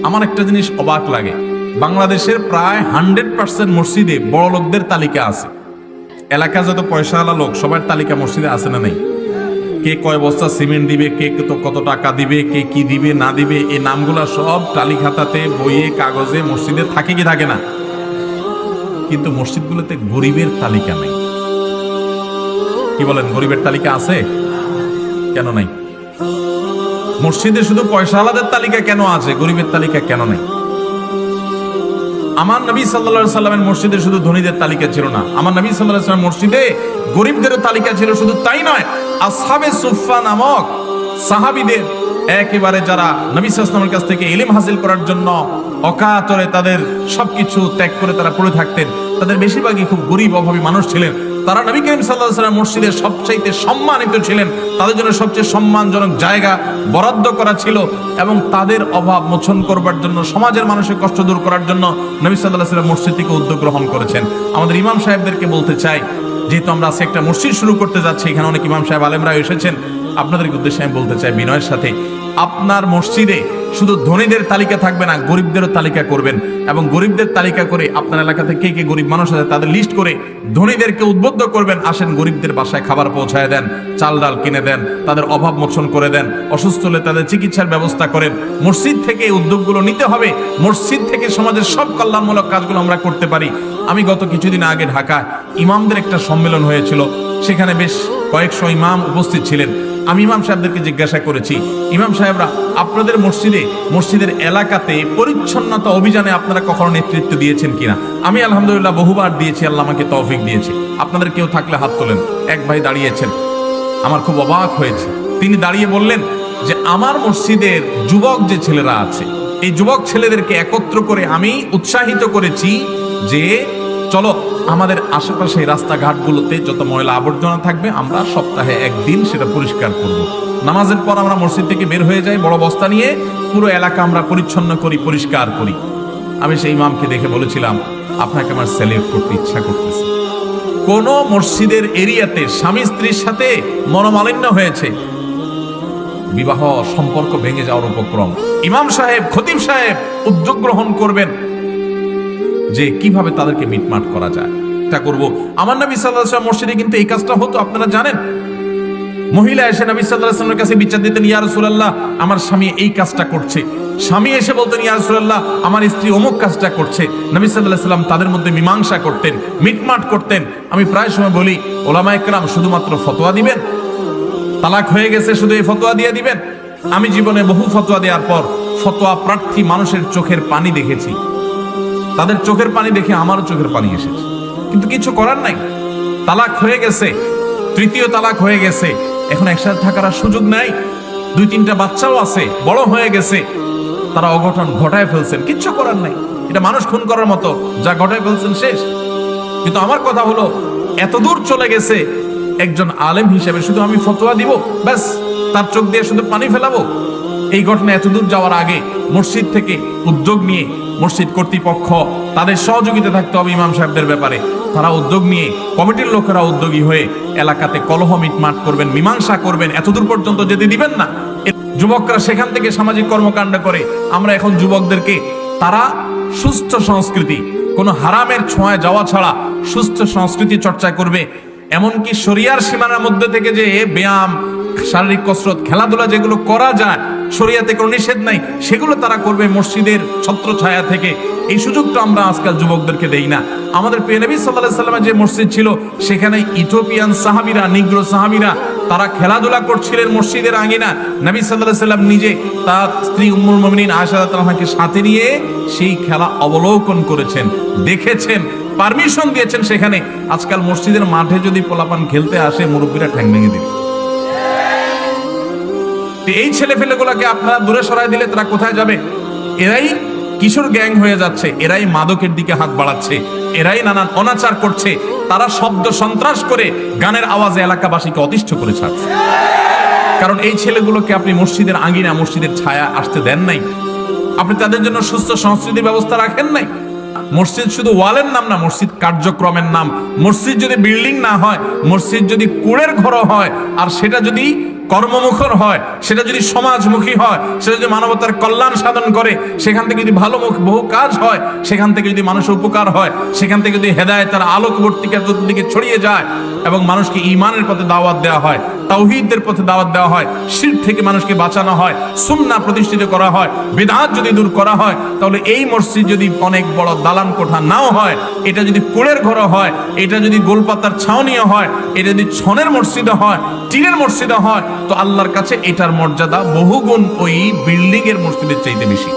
আমার একটা জিনিস অবাক লাগে, বাংলাদেশের প্রায় 100% মসজিদে বড় লোকদের তালিকা আছে। এলাকার যত পয়সাওয়ালা লোক সবার তালিকা মসজিদে আছে না নেই? কে কয় বস্তা সিমেন্ট দিবে, কে কত টাকা দিবে, কে কি দিবে না দিবে, এই নামগুলা সব টালি খাতাতে, বইয়ে, কাগজে মসজিদে থাকে কি থাকে না? কিন্তু মসজিদগুলোতে গরিবের তালিকা নেই। কি বলেন, গরিবের তালিকা আছে? কেন নাই? মসজিদে শুধু পয়সাওয়ালাদের তালিকা কেন আছে, গরিবের তালিকা কেন নাই? আমার নবী সাল্লাল্লাহু আলাইহি সাল্লামের মসজিদে শুধু ধনীদের তালিকা ছিল না, আমার নবী সাল্লাল্লাহু আলাইহি সাল্লামের মসজিদে গরিবদেরও তালিকা ছিল। শুধু তাই নয়, আসহাবে সুফফা নামক সাহাবীদের একেবারে যারা নবী সাল্লাল্লাহু আলাইহি সাল্লামের কাছ থেকে ইলম হাসিল করার জন্য অকাতরে তাদের সবকিছু ত্যাগ করে তারা পড়ে থাকতেন, তাদের বেশিরভাগই খুব গরিব অভাবী মানুষ ছিলেন। তারা নবী করিম সাল্লাল্লাহু আলাইহি ওয়াসাল্লাম মসজিদের সবচাইতে সম্মানিত ছিলেন, তাদের জন্য সবচেয়ে সম্মানজনক জায়গা বরাদ্দ করা ছিল, এবং তাদের অভাব মোচন করবার জন্য, সমাজের মানুষের কষ্ট দূর করার জন্য নবী সাল্লাল্লাহু আলাইহি ওয়াসাল্লাম মসজিদ থেকে উদ্যোগ গ্রহণ করেছেন। আমাদের ইমাম সাহেবদেরকে বলতে চাই, যেহেতু আমরা আজকে একটা মসজিদ শুরু করতে যাচ্ছি, এখানে অনেক ইমাম সাহেব আলেমরা এসেছেন, আপনাদের উদ্দেশ্যে আমি বলতে চাই বিনয়ের সাথে, আপনার মসজিদে শুধু ধনীদের তালিকা থাকবে না, গরিবদেরও তালিকা করবেন, এবং গরিবদের তালিকা করে আপনার এলাকাতে কে কে গরিব মানুষ আছে তাদের লিস্ট করে ধনীদেরকে উদ্বুদ্ধ করবেন, আসেন গরিবদের বাসায় খাবার পৌঁছায় দেন, চাল ডাল কিনে দেন, তাদের অভাব মোচন করে দেন, অসুস্থ হলে তাদের চিকিৎসার ব্যবস্থা করেন। মসজিদ থেকে এই উদ্যোগগুলো নিতে হবে, মসজিদ থেকে সমাজের সব কল্যাণমূলক কাজগুলো আমরা করতে পারি। আমি গত কিছুদিন আগে ঢাকায় ইমামদের একটা সম্মেলন হয়েছিল, সেখানে বেশ কয়েকশো ইমাম উপস্থিত ছিলেন। আমি ইমাম সাহেবদেরকে জিজ্ঞাসা করেছি, ইমাম সাহেবরা আপনাদের মসজিদের এলাকাতে পরিচ্ছন্নতা অভিযানে আপনারা কখনো নেতৃত্ব দিয়েছেন কিনা? আমি আলহামদুলিল্লাহ বহুবার দিয়েছি, আল্লাহ আমাকে তৌফিক দিয়েছে। আপনাদের কেউ থাকলে হাত তোলেন। এক ভাই দাঁড়িয়েছেন, আমার খুব অবাক হয়েছে। তিনি দাঁড়িয়ে বললেন যে আমার মসজিদের যুবক যে ছেলেরা আছে, এই যুবক ছেলেদেরকে একত্র করে আমি উৎসাহিত করেছি যে চলো আমাদের আশেপাশে রাস্তাঘাটগুলোতে যত ময়লা আবর্জনা থাকবে আমরা সপ্তাহে একদিন সেটা পরিষ্কার করব। নামাজের পর আমরা মসজিদ থেকে বের হয়ে যাই বড় বস্তা নিয়ে, পুরো এলাকা আমরা পরিচ্ছন্ন করি, পরিষ্কার করি। আমি সেই ইমামকে দেখে বলেছিলাম, আপনাকে আমার সেলিউট করতে ইচ্ছা করতেছে। কোন মসজিদের এরিয়াতে স্বামী স্ত্রীর সাথে মনোমালিন্য হয়েছে, বিবাহ সম্পর্ক ভেঙে যাওয়ার উপক্রম, ইমাম সাহেব, খতিব সাহেব উদ্যোগ গ্রহণ করবেন যে কিভাবে তাদেরকে মিটমাট করা যায়, তা করব। আমার নবী সাল্লাল্লাহু আলাইহি ওয়াসাল্লাম মসজিদে কিন্তু এই কাজটা হতো, আপনারা জানেন। মহিলা এসে নবী সাল্লাল্লাহু আলাইহি ওয়াসাল্লামের কাছে বিচার দিতেন, ইয়া রাসূলুল্লাহ আমার স্বামী এই কাজটা করছে। স্বামী এসে বলতেন, ইয়া রাসূলুল্লাহ আমার স্ত্রী অমুক কাজটা করছে। নবী সাল্লাল্লাহু আলাইহি ওয়াসাল্লাম তাদের মধ্যে মীমাংসা করতেন, মিটমাট করতেন। আমি প্রায় সময় বলি, ওলামায়ে কেরাম শুধুমাত্র ফতোয়া দিবেন, তালাক হয়ে গেছে শুধু এই ফতোয়া দিয়ে দিবেন? আমি জীবনে বহু ফতোয়া দেওয়ার পর ফতোয়া প্রার্থী মানুষের চোখের পানি দেখেছি, তাদের চোখের পানি দেখে আমারও চোখের পানি এসেছে, কিন্তু কিছু করার নাই। তালাক হয়ে গেছে, তৃতীয় তালাক হয়ে গেছে, এখন একসাথে থাকার সুযোগ নাই, 2-3টা বাচ্চাও আছে, বড় হয়ে গেছে, তারা অঘটন ঘটায় ফেলছেন, কিচ্ছু করার নাই। এটা মানুষ খুন করার মতো, যা ঘটায় ফেলছেন শেষ। কিন্তু আমার কথা হলো, এত দূর চলে গেছে, একজন আলেম হিসেবে শুধু আমি ফতোয়া দিব, ব্যাস তার চোখ দিয়ে শুধু পানি ফেলাবো? এই ঘটনা এত দূর যাওয়ার আগে মসজিদ থেকে উদ্যোগ নিয়ে, মসজিদ কর্তৃপক্ষ তাদের সহযোগিতা থাকতে হবে ইমাম সাহেবদের ব্যাপারে, তারা উদ্যোগ নিয়ে, কমিটির লোকেরা উদ্যোগী হয়ে এলাকাতে কলহ মিটমাট করবেন, মীমাংসা করবেন। এতদূর পর্যন্ত যেতে দিবেন না। যুবকরা সেখান থেকে সামাজিক কর্মকাণ্ড করে। আমরা এখন যুবকদেরকে তারা সুস্থ সংস্কৃতি, কোনো হারামের ছোঁয়ায় যাওয়া ছাড়া সুস্থ সংস্কৃতি চর্চা করবে, এমনকি শরিয়ার সীমানার মধ্যে থেকে যে ব্যায়াম, শারীরিক কসরত, খেলাধুলা যেগুলো করা যায়, শরিয়াতে কোনো নিষেধ নাই, সেগুলো তারা করবে মসজিদের ছত্র ছায়া থেকে। এই সুযোগটা আমরা আজকাল যুবকদেরকে দেই না। আমাদের প্রিয় নবী সাল্লাল্লাহু আলাইহি ওয়াসাল্লামের যে মসজিদ ছিল, সেখানে ইথিওপিয়ান সাহাবীরা, নিগ্রো সাহাবীরা তারা খেলাধুলা করছিলেন মসজিদের আঙিনা। নবী সাল্লাল্লাহু আলাইহি ওয়াসাল্লাম নিজে তার স্ত্রী উম্মুল মুমিনিন আয়েশা রাদিয়াল্লাহু আনহাকে সাথে নিয়ে সেই খেলা অবলোকন করেছেন, দেখেছেন, পারমিশন দিয়েছেন সেখানে। আজকাল মসজিদের মাঠে যদি পোলাপান খেলতে আসে, মুরব্বীরা ঠ্যাং ভেঙে দিবে। এই ছেলেপেলেগুলোকে আপনারা দূরে সরাই দিলে তারা কোথায় যাবে? এরাই কিশোর গ্যাং হয়ে যাচ্ছে, এরাই মাদকের দিকে হাত বাড়াচ্ছে, এরাই নানান অনাচার করছে, তারা শব্দ সন্ত্রাস করে গানের আওয়াজে এলাকাবাসীকে অতিষ্ঠ করে ছাড়ছে। কারণ এই ছেলেগুলোকে আপনি মসজিদের আঙিনা, মসজিদের ছায়া আসতে দেন নাই, আপনি তাদের জন্য সুস্থ সংস্কৃতির ব্যবস্থা রাখেন নাই। মসজিদ শুধু ওয়ালের নাম না, মসজিদ কার্যক্রমের নাম। মসজিদ যদি বিল্ডিং না হয়, মসজিদ যদি কুড়ের ঘর হয়, আর সেটা যদি কর্মমুখর হয়, সেটা যদি সমাজমুখী হয়, সেটা যদি মানবতার কল্যাণ সাধন করে, সেখান থেকে যদি ভালো বহু কাজ হয়, সেখান থেকে যদি মানুষের উপকার হয়, সেখান থেকে যদি হেদায়েতের আলোকবর্তিকা চতুর্দিকে ছড়িয়ে যায় এবং মানুষকে ঈমানের পথে দাওয়াত দেওয়া হয়, তাওহীদের পথে দাওয়াত দেওয়া হয়, শিরক থেকে মানুষকে বাঁচানো হয়, সুন্নাহ প্রতিষ্ঠিত করা হয়, বিদআত যদি দূর করা হয়, তাহলে এই মসজিদ যদি অনেক বড় দালান কোঠা নাও হয়, এটা যদি কুড়ের ঘর হয়, এটা যদি গোলপাতার ছাউনিও হয়, এটা যদি ছনের মসজিদ হয়, টিনের মসজিদ হয়, তো আল্লাহর কাছে এটার মর্যাদা বহুগুণ ওই বিল্ডিং এর মসজিদের চাইতে বেশি।